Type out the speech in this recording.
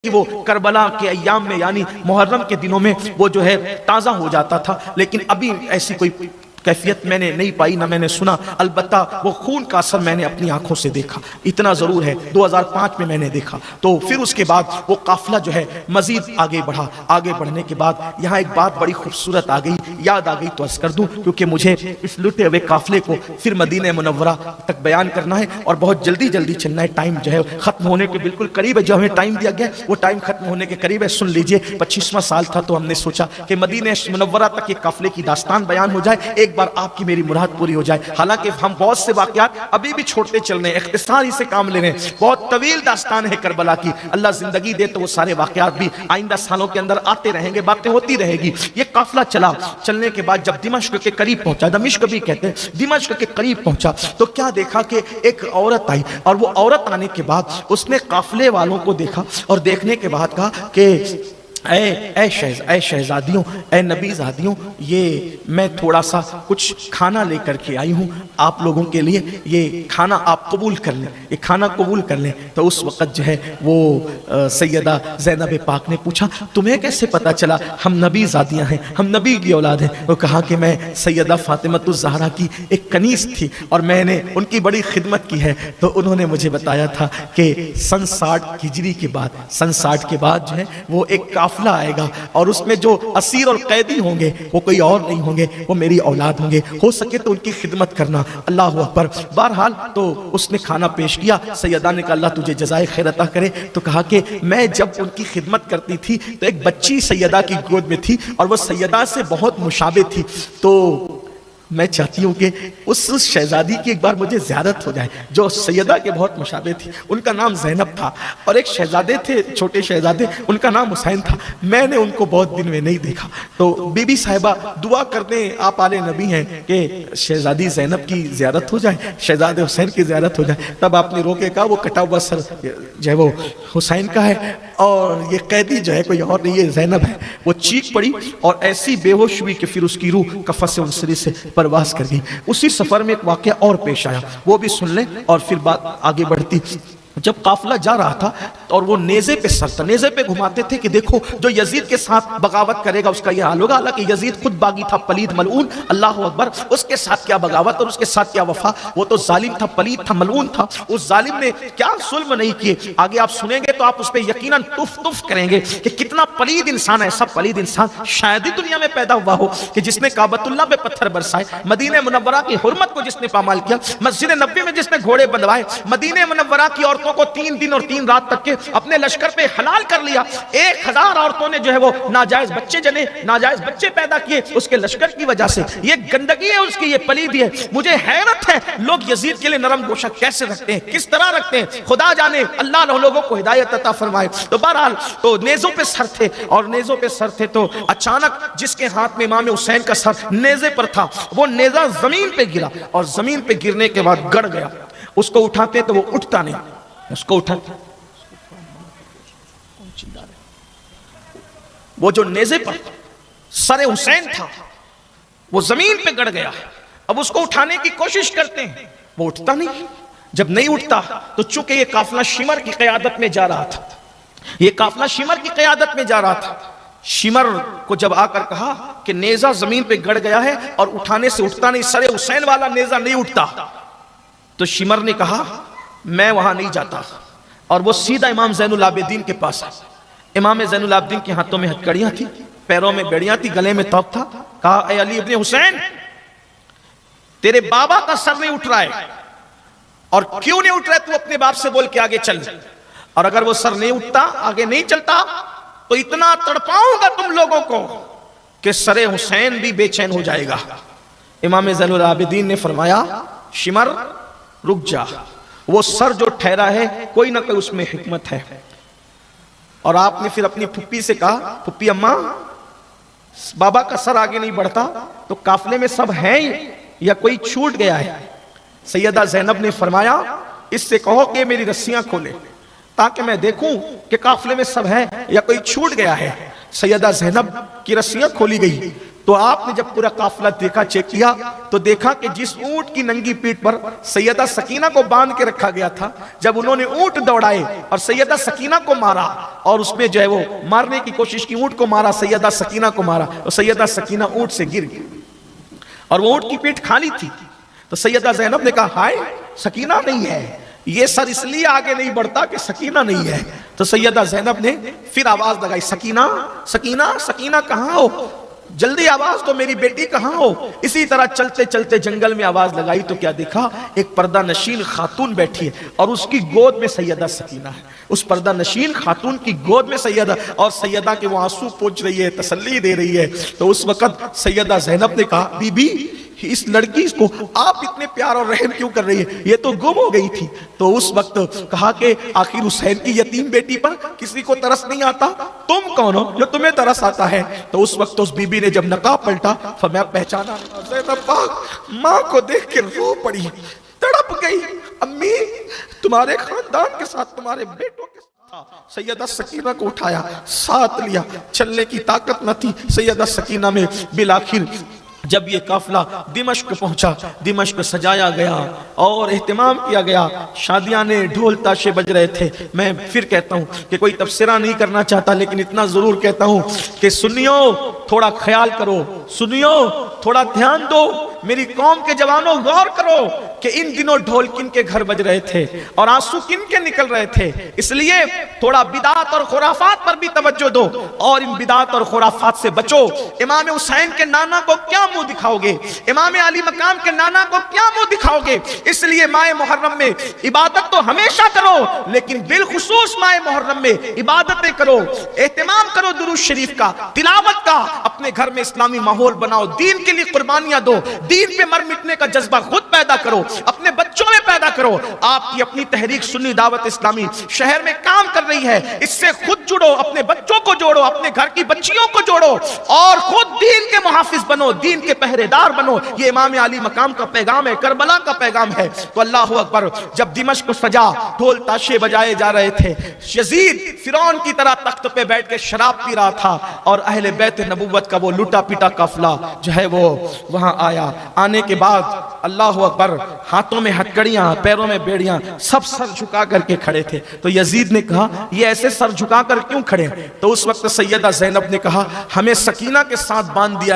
کہ وہ کربلا کے ایام میں یعنی محرم کے دنوں میں وہ جو ہے تازہ ہو جاتا تھا، لیکن ابھی ایسی کوئی کیفیت میں نے نہیں پائی، نہ میں نے سنا، البتہ وہ خون کا اثر میں نے اپنی آنکھوں سے دیکھا، اتنا ضرور ہے 2005 میں نے دیکھا۔ تو پھر اس کے بعد وہ قافلہ جو ہے مزید آگے بڑھا، آگے بڑھنے کے بعد یہاں ایک بات بڑی خوبصورت آ گئی، یاد آ گئی تو عرض کر دوں، کیونکہ مجھے اس لٹے ہوئے قافلے کو پھر مدینہ منورہ تک بیان کرنا ہے اور بہت جلدی جلدی چلنا ہے، ٹائم جو ہے ختم ہونے کے بالکل قریب ہے، جو ہمیں ٹائم دیا گیا وہ ٹائم ختم ہونے کے قریب ہے۔ سن لیجئے 25واں سال تھا تو ہم نے سوچا کہ مدینہ منورہ تک یہ قافلے کی داستان بیان ہو جائے، ایک بار آپ کی میری مراد پوری ہو جائے۔ حالانکہ ہم بہت سے واقعات ابھی بھی چھوڑتے چل رہے ہیں، اختصاری سے کام لے رہے ہیں، بہت طویل داستان ہے کربلا کی، اللہ زندگی دے تو وہ سارے واقعات بھی آئندہ سالوں کے اندر آتے رہیں گے، باتیں ہوتی رہے گی۔ یہ قافلہ چلا، چلنے کے بعد جب دمشق کے قریب پہنچا، دمشق بھی کہتے ہیں، دمشق کے قریب پہنچا تو کیا دیکھا کہ ایک عورت آئی، اور وہ عورت آنے کے بعد اس نے قافلے والوں کو دیکھا اور دیکھنے کے بعد کہا کہ اے شہزادیوں، اے نبی زادیوں، یہ میں تھوڑا سا کچھ کھانا لے کر کے آئی ہوں آپ لوگوں کے لیے، یہ کھانا آپ قبول کر لیں، یہ کھانا قبول کر لیں۔ تو اس وقت جو ہے وہ سیدہ زینب پاک نے پوچھا تمہیں کیسے پتا چلا ہم نبی زادیاں ہیں، ہم نبی کی اولاد ہیں؟ وہ کہا کہ میں سیدہ فاطمہ الزہرا کی ایک کنیز تھی اور میں نے ان کی بڑی خدمت کی ہے، تو انہوں نے مجھے بتایا تھا کہ سن 60 ہجری کے بعد، سن 60 کے بعد جو ہے وہ ایک قافلہ آئے گا اور اس میں جو اسیر اور قیدی ہوں گے وہ کوئی اور نہیں ہوں گے، وہ میری اولاد ہوں گے، ہو سکے تو ان کی خدمت کرنا۔ اللہ اکبر۔ بہرحال تو اس نے کھانا پیش کیا، سیدہ نے کہا اللہ تجھے جزائے خیر عطا کرے، تو کہا کہ میں جب ان کی خدمت کرتی تھی تو ایک بچی سیدہ کی گود میں تھی اور وہ سیدہ سے بہت مشابہ تھی، تو میں چاہتی ہوں کہ اس شہزادی کی ایک بار مجھے زیارت ہو جائے جو سیدہ کے بہت مشابہ تھی۔ ان کا نام زینب تھا اور ایک شہزادے تھے، چھوٹے شہزادے، ان کا نام حسین تھا، میں نے ان کو بہت دن میں نہیں دیکھا۔ تو بی بی صاحبہ دعا کرنے آپ آل نبی ہیں کہ شہزادی زینب کی زیارت ہو جائے، شہزادے حسین کی زیارت ہو جائے۔ تب آپ نے رو کے کہا وہ کٹا ہوا سر جو ہے وہ حسین کا ہے اور یہ قیدی جو ہے کوئی اور نہیں، یہ زینب ہے۔ وہ چیخ پڑی اور ایسی بے ہوش ہوئی کہ پھر اس کی روح کفن انصری سے پرواز کر گئی۔ اسی سفر میں ایک واقعہ اور پیش آیا، وہ بھی سن لیں اور پھر بات آگے بڑھتی۔ جب قافلہ جا رہا تھا اور وہ نیزے پہ سر تھا، نیزے پہ گھماتے تھے کہ دیکھو جو یزید کے ساتھ بغاوت کرے گا اس کا یہ حال ہوگا۔ حالانکہ یزید خود باغی تھا، پلید ملعون، اللہ اکبر، اس کے ساتھ کیا بغاوت اور اس کے ساتھ کیا وفا، وہ تو ظالم تھا، پلید تھا، ملعون تھا، اس ظالم نے کیا ظلم نہیں کیے۔ آگے آپ سنیں گے تو آپ اس پہ یقیناً تف تف کریں گے کہ کتنا پلید انسان ہے۔ ایسا پلید انسان شاید ہی دنیا میں پیدا ہوا ہو کہ جس نے کعبۃ اللہ پہ پتھر برسائے، مدینہ منورہ کی حرمت کو جس نے پامال کیا، مسجد نبوی میں جس نے گھوڑے بندھوائے، مدینہ منورہ کی عورتوں کو 3 دن اور 3 رات تک کے اپنے لشکر پہ حلال کر لیا۔ 1000 عورتوں نے جو ہے وہ ناجائز بچے جنے، ناجائز بچے پیدا کیے اس کے لشکر کی وجہ سے۔ یہ گندگی ہے اس کی، یہ پلیدی ہے۔ مجھے حیرت ہے لوگ یزید کے لیے نرم گوشہ کیسے رکھتے ہیں، کس طرح رکھتے ہیں، خدا جانے، اللہ لوگوں کو ہدایت عطا فرمائے۔ تو بہرحال تو نیزوں پہ سر تھے اور نیزوں پہ سر تھے تو اچانک جس کے ہاتھ میں امام حسین کا سر نیزے پر تھا وہ نیزہ زمین پہ گرا اور زمین پہ گرنے کے بعد گڑ گیا۔ اس کو اٹھاتے تو وہ اٹھتا نہیں، اس کو اٹھاتے وہ جو نیزے پر سر حسین تھا وہ زمین پہ گڑ گیا۔ اب اس کو اٹھانے کی کوشش کرتے ہیں، وہ اٹھتا نہیں۔ جب نہیں اٹھتا تو چونکہ یہ قافلہ شمر کی قیادت میں جا رہا تھا، یہ قافلہ شمر کی قیادت میں جا رہا تھا، شمر کو جب آ کر کہا کہ نیزہ زمین پہ گڑ گیا ہے اور اٹھانے سے اٹھتا نہیں، سر حسین والا نیزہ نہیں اٹھتا، تو شمر نے کہا میں وہاں نہیں جاتا، اور وہ سیدھا امام زین العابدین کے پاس آیا۔ امام زین العابدین کے ہاتھوں میں ہتھکڑیاں تھی، پیروں میں بیڑیاں تھی، گلے میں توق تھا۔ کہا اے علی ابن حسین، تیرے بابا کا سر نہیں اٹھ رہا ہے، اور کیوں نہیں اٹھ رہا ہے تو اپنے باپ سے بول کے آگے چل، اور اگر وہ سر نہیں اٹھتا، آگے نہیں چلتا تو اتنا تڑپاؤں گا تم لوگوں کو کہ سر حسین بھی بے چین ہو جائے گا۔ امام زین العابدین نے فرمایا شمر رک جا، وہ سر جو ٹھہرا ہے کوئی نہ کوئی اس میں حکمت ہے۔ اور آپ نے پھر اپنی پھپھی سے کہا پھپھی اماں، بابا کا سر آگے نہیں بڑھتا تو قافلے میں سب ہیں یا کوئی چھوٹ گیا ہے؟ سیدہ زینب نے فرمایا اس سے کہو کہ میری رسیاں کھولے تاکہ میں دیکھوں کہ قافلے میں سب ہے یا کوئی چھوٹ گیا ہے۔ سیدہ زینب کی رسیاں کھولی گئی تو آپ نے جب پورا قافلہ دیکھا، چیک کیا، تو دیکھا کہ جس اونٹ کی ننگی پیٹھ پر سیدہ سکینہ کو باندھ کے رکھا گیا تھا، جب انہوں نے اونٹ دوڑائے اور سیدہ سکینہ کو مارا، اور اس میں جو ہے وہ مارنے کی کوشش کی، اونٹ کو مارا، سیدہ سکینہ کو مارا، اور سیدہ سکینہ اونٹ سے گر گئی اور وہ اونٹ کی پیٹھ خالی تھی۔ تو سیدہ زینب نے کہا ہائے سکینہ نہیں ہے، یہ سر اس لیے آگے نہیں بڑھتا کہ سکینہ نہیں ہے۔ تو سیدہ زینب نے پھر آواز لگائی، سکینہ سکینہ سکینہ کہاں ہو، جلدی آواز دو، میری بیٹی کہاں ہو۔ اسی طرح چلتے چلتے جنگل میں آواز لگائی تو کیا دیکھا، ایک پردہ نشین خاتون بیٹھی ہے اور اس کی گود میں سیدہ سکینہ ہے، اس پردہ نشین خاتون کی گود میں سیدہ، اور سیدہ کے وہ آنسو پوچھ رہی ہے، تسلی دے رہی ہے۔ تو اس وقت سیدہ زینب نے کہا بی بی اس لڑکی کو آپ اتنے پیار اور رحم کیوں کر رہی ہے، یہ تو گم ہو گئی تھی۔ تو اس وقت کہا کہ آخر حسین کی یتیم بیٹی پر کسی کو ترس نہیں آتا، تم کون ہو جو تمہیں ترس آتا ہے۔ تو اس وقت اس بی بی نے جب نقاب پلٹا فرمایا پہچانا، زینب پاک ماں کو دیکھ کے رو پڑی، تڑپ گئی، امی تمہارے خاندان کے ساتھ تمہارے بیٹوں کے ساتھ۔ سیدہ سکینہ کو اٹھایا، ساتھ لیا، چلنے کی طاقت نہ تھی سیدہ سکینہ میں۔ بالآخر جب یہ قافلہ دمشق پہنچا، دمشق سجایا گیا اور اہتمام کیا گیا، شادیاں نے ڈھول تاشے بج رہے تھے۔ میں پھر کہتا ہوں کہ کوئی تبصرہ نہیں کرنا چاہتا، لیکن اتنا ضرور کہتا ہوں کہ سنیو تھوڑا خیال کرو، سنیو تھوڑا دھیان دو، میری قوم کے جوانوں غور کرو کہ ان دنوں ڈھول کن کے گھر بج رہے تھے اور آنسو کن کے نکل رہے تھے۔ اس لیے تھوڑا بدعات اور خرافات پر بھی توجہ دو اور ان بدعات اور خرافات سے بچو۔ امام حسین کے نانا کو کیا منہ دکھاؤ گے، امام علی مقام کے نانا کو کیا منہ دکھاؤ گے؟ اس لیے ماہ محرم میں عبادت تو ہمیشہ کرو، لیکن بالخصوص ماہ محرم میں عبادتیں کرو، اہتمام کرو درود شریف کا، تلاوت کا، اپنے گھر میں اسلامی ماحول بناؤ، دین کے لیے قربانیاں دو، دین پہ مر مٹنے کا جذبہ خود پیدا کرو، اپنے بچوں میں پیدا کرو۔ آپ کی اپنی تحریک سنی دعوت اسلامی شہر میں کام کر رہی ہے، اس سے خود جڑو، اپنے بچوں کو جوڑو، اپنے گھر کی بچیوں کو جوڑو اور خود دین کے محافظ بنو، دین کے پہرے دار بنو۔ یہ امام علی مقام کا پیغام ہے، کربلا کا پیغام ہے۔ تو اللہ اکبر، جب دمشق سجا، ڈھول تاشے بجائے جا رہے تھے، یزید فرعون کی طرح تخت پہ بیٹھ کے شراب پی رہا تھا اور اہل بیت نبوت کا وہ لٹا پیٹا قافلہ جو ہے وہ وہاں آیا۔ آنے کے بعد اللہ اکبر، ہاتھوں میں ہتکڑیاں، پیروں میں بیڑیاں، سب سر جھکا کر کے کھڑے تھے۔ تو یزید نے کہا یہ ایسے سر جھکا کر کیوں کھڑے ہیں؟ تو اس وقت سیدہ زینب نے کہا ہمیں سکینہ کے ساتھ باندھ دیا گیا